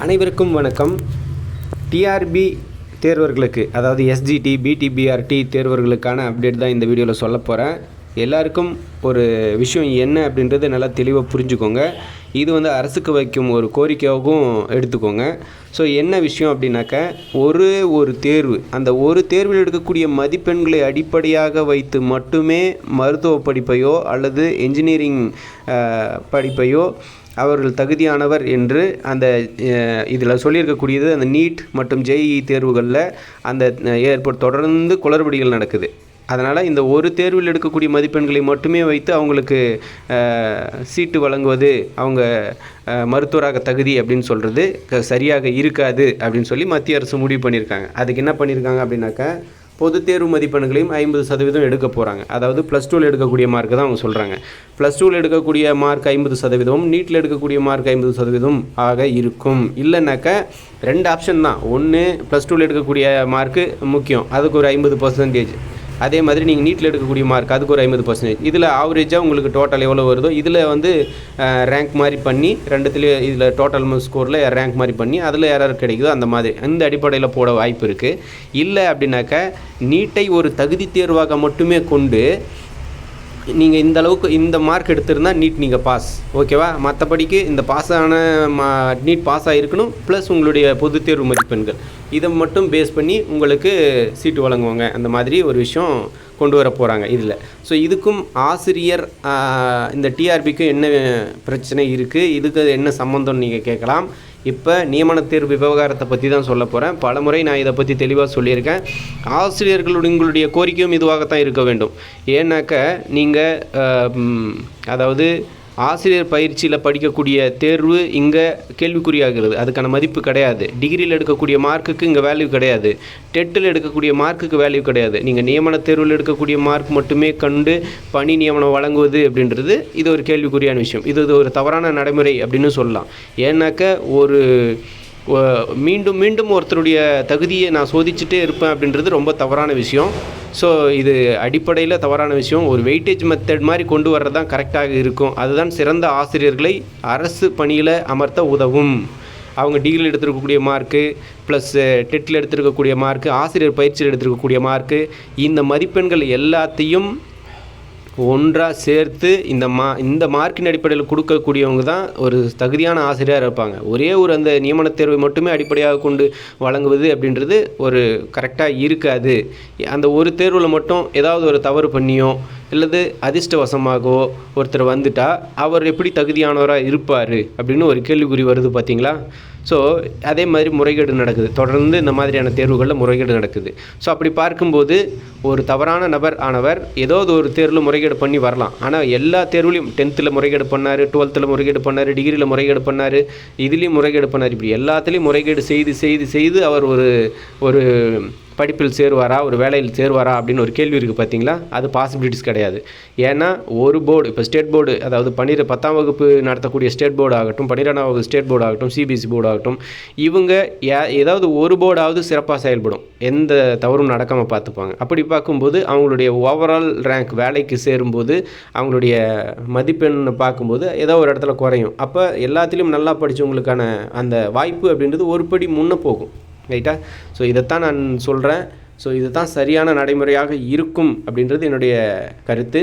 அனைவருக்கும் வணக்கம். டிஆர்பி தேர்வர்களுக்கு, அதாவது எஸ்ஜிடி, பிடிபிஆர்டி தேர்வர்களுக்கான அப்டேட் தான் இந்த வீடியோவில் சொல்ல போகிறேன். எல்லாருக்கும் ஒரு விஷயம் என்ன அப்படின்றது நல்லா தெளிவாக புரிஞ்சுக்கோங்க. இது அரசுக்கு வைக்கும் ஒரு கோரிக்கையாகவும் எடுத்துக்கோங்க. ஸோ என்ன விஷயம் அப்படின்னாக்கா, ஒரு தேர்வு, அந்த ஒரு தேர்வில் எடுக்கக்கூடிய மதிப்பெண்களை அடிப்படையாக வைத்து மட்டுமே மருத்துவ படிப்பையோ அல்லது என்ஜினியரிங் படிப்பையோ அவர்கள் தகுதியானவர் என்று அந்த இதில் சொல்லியிருக்கக்கூடியது. அந்த நீட் மற்றும் ஜேஇஇ தேர்வுகளில் அந்த தொடர்ந்து குளறுபடிகள் நடக்குது. அதனால் இந்த ஒரு தேர்வில் எடுக்கக்கூடிய மதிப்பெண்களை மட்டுமே வைத்து அவங்களுக்கு சீட்டு வழங்குவது, அவங்க மருத்துவராக தகுதி அப்படின்னு சொல்கிறது சரியாக இருக்காது அப்படின்னு சொல்லி மத்திய அரசு முடிவு பண்ணியிருக்காங்க. அதுக்கு என்ன பண்ணியிருக்காங்க அப்படின்னாக்கா, பொது தேர்வு மதிப்பெண்களையும் 50% எடுக்க போகிறாங்க. அதாவது +2 எடுக்கக்கூடிய மார்க்கு தான் அவங்க சொல்கிறாங்க. +2 எடுக்கக்கூடிய மார்க் 50%, நீட்டில் எடுக்கக்கூடிய மார்க் 50% ஆக இருக்கும். இல்லைனாக்கா 2 ஆப்ஷன் தான். ஒன்று, +2 எடுக்கக்கூடிய மார்க்கு முக்கியம், அதுக்கு ஒரு 50%. அதே மாதிரி நீங்கள் நீட்டில் எடுக்கக்கூடிய மார்க், அதுக்கு ஒரு 50%. இதில் ஆவரேஜாக உங்களுக்கு டோட்டல் எவ்வளோ வருதோ இதில் ரேங்க் மாதிரி பண்ணி, ரெண்டுத்துலேயும் இதில் டோட்டல் ஸ்கோரில் ரேங்க் மாதிரி பண்ணி அதில் யாராவது கிடைக்குதோ அந்த மாதிரி அந்த அடிப்படையில் போட வாய்ப்பு இருக்குது. இல்லை அப்படின்னாக்கா, நீட்டை ஒரு தகுதி தேர்வாக மட்டுமே கொண்டு நீங்கள் இந்த அளவுக்கு இந்த மார்க் எடுத்திருந்தால் நீட் நீங்கள் பாஸ், ஓகேவா? மற்றபடிக்கு இந்த பாஸ் ஆன நீட் பாஸ் ஆகிருக்கணும், ப்ளஸ் உங்களுடைய பொது தேர்வு மதிப்பெண்கள், இதை மட்டும் பேஸ் பண்ணி உங்களுக்கு சீட்டு வழங்குவாங்க. அந்த மாதிரி ஒரு விஷயம் கொண்டு வர போகிறாங்க இதில். ஸோ இதுக்கும் ஆசிரியர் இந்த டிஆர்பிக்கு என்ன பிரச்சனை இருக்குது, இதுக்கு என்ன சம்மந்தம்னு நீங்கள் கேட்கலாம். இப்போ நியமன தேர்வு விவகாரத்தை பற்றி தான் சொல்ல போகிறேன். பலமுறை நான் இதை பற்றி தெளிவாக சொல்லியிருக்கேன். உங்களுடைய கோரிக்கையும் இதுவாகத்தான் இருக்க வேண்டும். ஏன்னாக்க நீங்கள் அதாவது ஆசிரியர் பயிற்சியில் படிக்கக்கூடிய தேர்வு இங்கே கேள்விக்குறியாகிறது. அதுக்கான மதிப்பு கிடையாது. டிகிரியில் எடுக்கக்கூடிய மார்க்குக்கு இங்கே வேல்யூ கிடையாது. டெட்டில் எடுக்கக்கூடிய மார்க்குக்கு வேல்யூ கிடையாது. நீங்கள் நியமன தேர்வில் எடுக்கக்கூடிய மார்க் மட்டுமே கண்டு பணி நியமனம் வழங்குவது அப்படின்றது இது ஒரு கேள்விக்குறியான விஷயம். இது ஒரு தவறான நடைமுறை அப்படின்னு சொல்லலாம். ஏன்னாக்க மீண்டும் மீண்டும் ஒருத்தருடைய தகுதியை நான் சோதிச்சுட்டே இருப்பேன் அப்படின்றது ரொம்ப தவறான விஷயம். ஸோ இது அடிப்படையில் தவறான விஷயம். ஒரு வெயிட்டேஜ் மெத்தட் மாதிரி கொண்டு வர்றது தான் கரெக்டாக இருக்கும். அதுதான் சிறந்த ஆசிரியர்களை அரசு பணியில் அமர்த்த உதவும். அவங்க டிகிரியில் எடுத்துருக்கக்கூடிய மார்க்கு, ப்ளஸ் டெட்டில் எடுத்துருக்கக்கூடிய மார்க்கு, ஆசிரியர் பயிற்சியில் எடுத்துருக்கக்கூடிய மார்க்கு, இந்த மதிப்பெண்கள் எல்லாத்தையும் ஒன்றாக சேர்த்து இந்த மார்க்கின் அடிப்படையில் கொடுக்கக்கூடியவங்க தான் ஒரு தகுதியான ஆசிரியராக இருப்பாங்க. ஒரே அந்த நியமன தேர்வை மட்டுமே அடிப்படையாக கொண்டு வழங்குவது அப்படின்றது ஒரு கரெக்டாக இருக்காது. அந்த ஒரு தேர்வில் மட்டும் ஏதாவது ஒரு தவறு பண்ணியோ அல்லது அதிர்ஷ்டவசமாகவோ ஒருத்தர் வந்துட்டால் அவர் எப்படி தகுதியானவராக இருப்பார் அப்படின்னு ஒரு கேள்விக்குறி வருது, பார்த்தீங்களா? ஸோ அதே மாதிரி முறைகேடு நடக்குது. தொடர்ந்து இந்த மாதிரியான தேர்வுகளில் முறைகேடு நடக்குது. ஸோ அப்படி பார்க்கும்போது ஒரு தவறான நபர் ஆனவர் ஏதோ ஒரு தேர்வில் முறைகேடு பண்ணி வரலாம். ஆனால் எல்லா தேர்வுலையும் 10th முறைகேடு பண்ணார், 12th முறைகேடு பண்ணார், டிகிரியில் முறைகேடு பண்ணார், இதுலேயும் முறைகேடு பண்ணார். இப்படி எல்லாத்துலேயும் முறைகேடு செய்து அவர் ஒரு படிப்பில் சேருவாரா, ஒரு வேலையில் சேருவாரா அப்படின்னு ஒரு கேள்வி இருக்குது, பார்த்தீங்களா? அது பாசிபிலிட்டிஸ் கிடையாது. ஏன்னா ஒரு போர்டு, இப்போ ஸ்டேட் போர்டு, அதாவது 10ஆம் வகுப்பு நடத்தக்கூடிய ஸ்டேட் போர்டு ஆகட்டும், 12ஆம் வகுப்பு ஸ்டேட் போர்டு ஆகட்டும், சிபிஎஸ்சி போர்டு ஆகட்டும், இவங்க ஏதாவது ஒரு போர்டாவது சிறப்பாக செயல்படும், எந்த தவறும் நடக்காமல் பார்த்துப்பாங்க. அப்படி பார்க்கும்போது அவங்களுடைய ஓவரால் ரேங்க், வேலைக்கு சேரும்போது அவங்களுடைய மதிப்பெண் பார்க்கும்போது ஏதோ ஒரு இடத்துல குறையும். அப்போ எல்லாத்துலேயும் நல்லா படித்தவங்களுக்கான அந்த வாய்ப்பு அப்படின்றது ஒரு படி முன்னே போகும், ரைட்டா? ஸோ இதைத்தான் நான் சொல்கிறேன். ஸோ இதுதான் சரியான நடைமுறையாக இருக்கும் அப்படின்றது என்னுடைய கருத்து.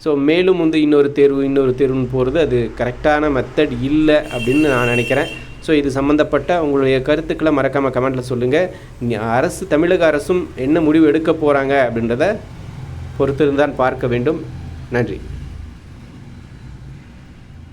ஸோ மேலும் இன்னொரு தேர்வுன்னு போகிறது அது கரெக்டான மெத்தட் இல்லை அப்படின்னு நான் நினைக்கிறேன். ஸோ இது சம்மந்தப்பட்ட உங்களுடைய கருத்துக்களை மறக்காமல் கமெண்ட்டில் சொல்லுங்கள். தமிழக அரசும் என்ன முடிவு எடுக்க போகிறாங்க அப்படின்றத பொறுத்திருந்தான் பார்க்க வேண்டும். நன்றி.